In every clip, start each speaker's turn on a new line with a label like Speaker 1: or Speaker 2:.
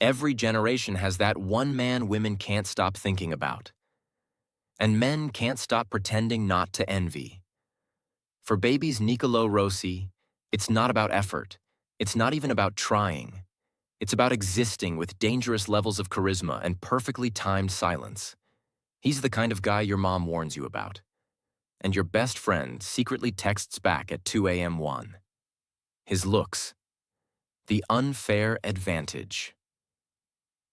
Speaker 1: Every generation has that one man women can't stop thinking about. And men can't stop pretending not to envy. For baby's Niccolo Rossi, it's not about effort. It's not even about trying. It's about existing with dangerous levels of charisma and perfectly timed silence. He's the kind of guy your mom warns you about. And your best friend secretly texts back at 2 a.m. 1. His looks. The unfair advantage.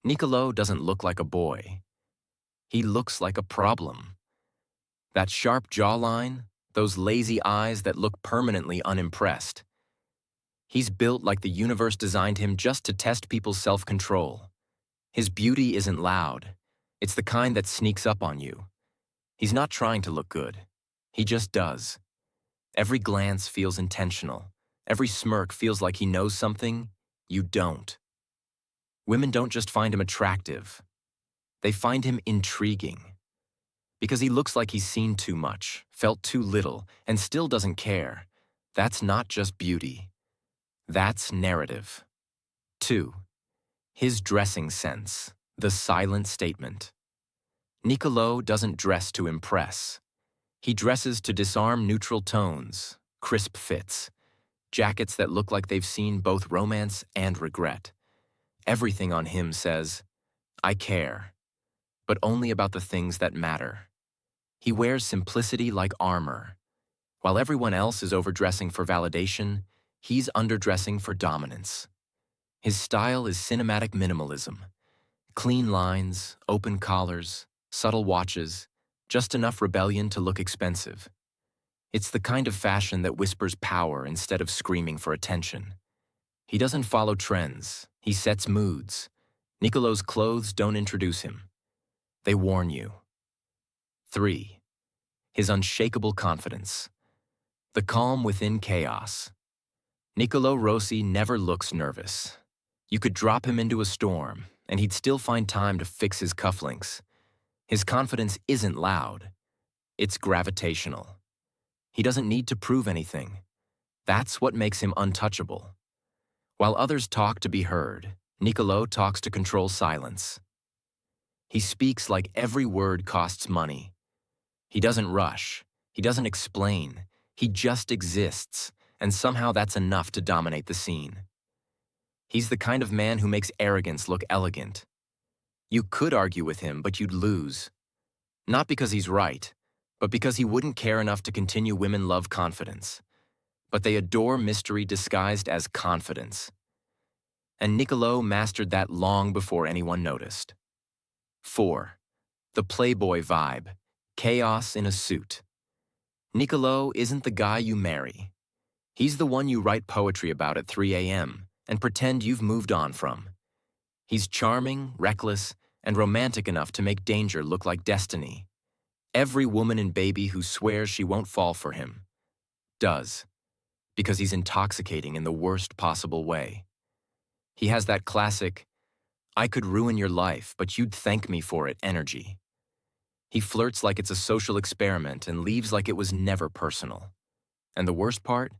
Speaker 1: Niccolo doesn't look like a boy. He looks like a problem. That sharp jawline, those lazy eyes that look permanently unimpressed. He's built like the universe designed him just to test people's self-control. His beauty isn't loud. It's the kind that sneaks up on you. He's not trying to look good. He just does. Every glance feels intentional. Every smirk feels like he knows something you don't. Women don't just find him attractive. They find him intriguing. Because he looks like he's seen too much, felt too little, and still doesn't care. That's not just beauty. That's narrative. 2. His dressing sense, the silent statement. Niccolo doesn't dress to impress. He dresses to disarm neutral tones, crisp fits, jackets that look like they've seen both romance and regret. Everything on him says, I care, but only about the things that matter. He wears simplicity like armor. While everyone else is overdressing for validation, he's underdressing for dominance. His style is cinematic minimalism. Clean lines, open collars, subtle watches, just enough rebellion to look expensive. It's the kind of fashion that whispers power instead of screaming for attention. He doesn't follow trends. He sets moods. Niccolo's clothes don't introduce him. They warn you. 3. His unshakable confidence. The calm within chaos. Niccolo Rossi never looks nervous. You could drop him into a storm, and he'd still find time to fix his cufflinks. His confidence isn't loud. It's gravitational. He doesn't need to prove anything. That's what makes him untouchable. While others talk to be heard, Niccolo talks to control silence. He speaks like every word costs money. He doesn't rush. He doesn't explain. He just exists, and somehow that's enough to dominate the scene. He's the kind of man who makes arrogance look elegant. You could argue with him, but you'd lose. Not because he's right, but because he wouldn't care enough to continue. Women love confidence, but they adore mystery disguised as confidence. And Niccolo mastered that long before anyone noticed. 4. The playboy vibe. Chaos in a suit. Niccolo isn't the guy you marry. He's the one you write poetry about at 3 a.m. and pretend you've moved on from. He's charming, reckless, and romantic enough to make danger look like destiny. Every woman and baby who swears she won't fall for him does, because he's intoxicating in the worst possible way. He has that classic, I could ruin your life, but you'd thank me for it energy. He flirts like it's a social experiment and leaves like it was never personal. And the worst part?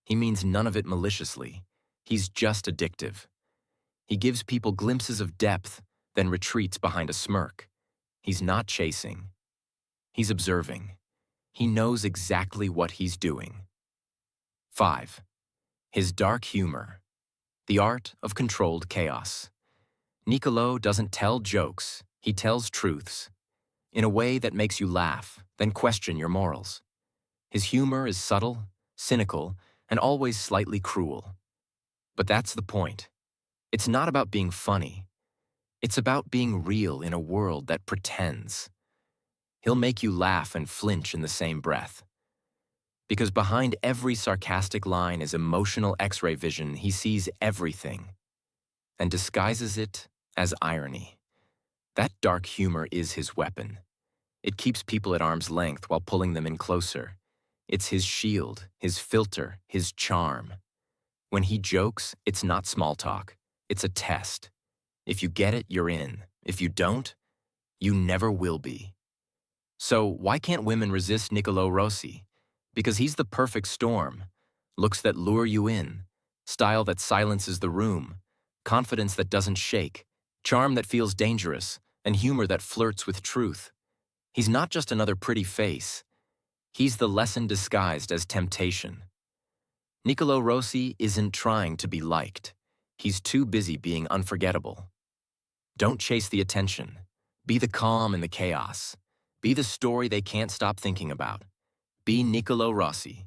Speaker 1: He means none of it maliciously. He's just addictive. He gives people glimpses of depth, then retreats behind a smirk. He's not chasing. He's observing. He knows exactly what he's doing. 5. His dark humor. The art of controlled chaos. Niccolo doesn't tell jokes, he tells truths. In a way that makes you laugh, then question your morals. His humor is subtle, cynical, and always slightly cruel. But that's the point. It's not about being funny. It's about being real in a world that pretends. He'll make you laugh and flinch in the same breath. Because behind every sarcastic line is emotional X-ray vision. He sees everything and disguises it as irony. That dark humor is his weapon. It keeps people at arm's length while pulling them in closer. It's his shield, his filter, his charm. When he jokes, it's not small talk. It's a test. If you get it, you're in. If you don't, you never will be. So why can't women resist Niccolo Rossi? Because he's the perfect storm. Looks that lure you in, style that silences the room, confidence that doesn't shake, charm that feels dangerous, and humor that flirts with truth. He's not just another pretty face. He's the lesson disguised as temptation. Niccolo Rossi isn't trying to be liked. He's too busy being unforgettable. Don't chase the attention. Be the calm in the chaos. Be the story they can't stop thinking about. Be Niccolo Rossi.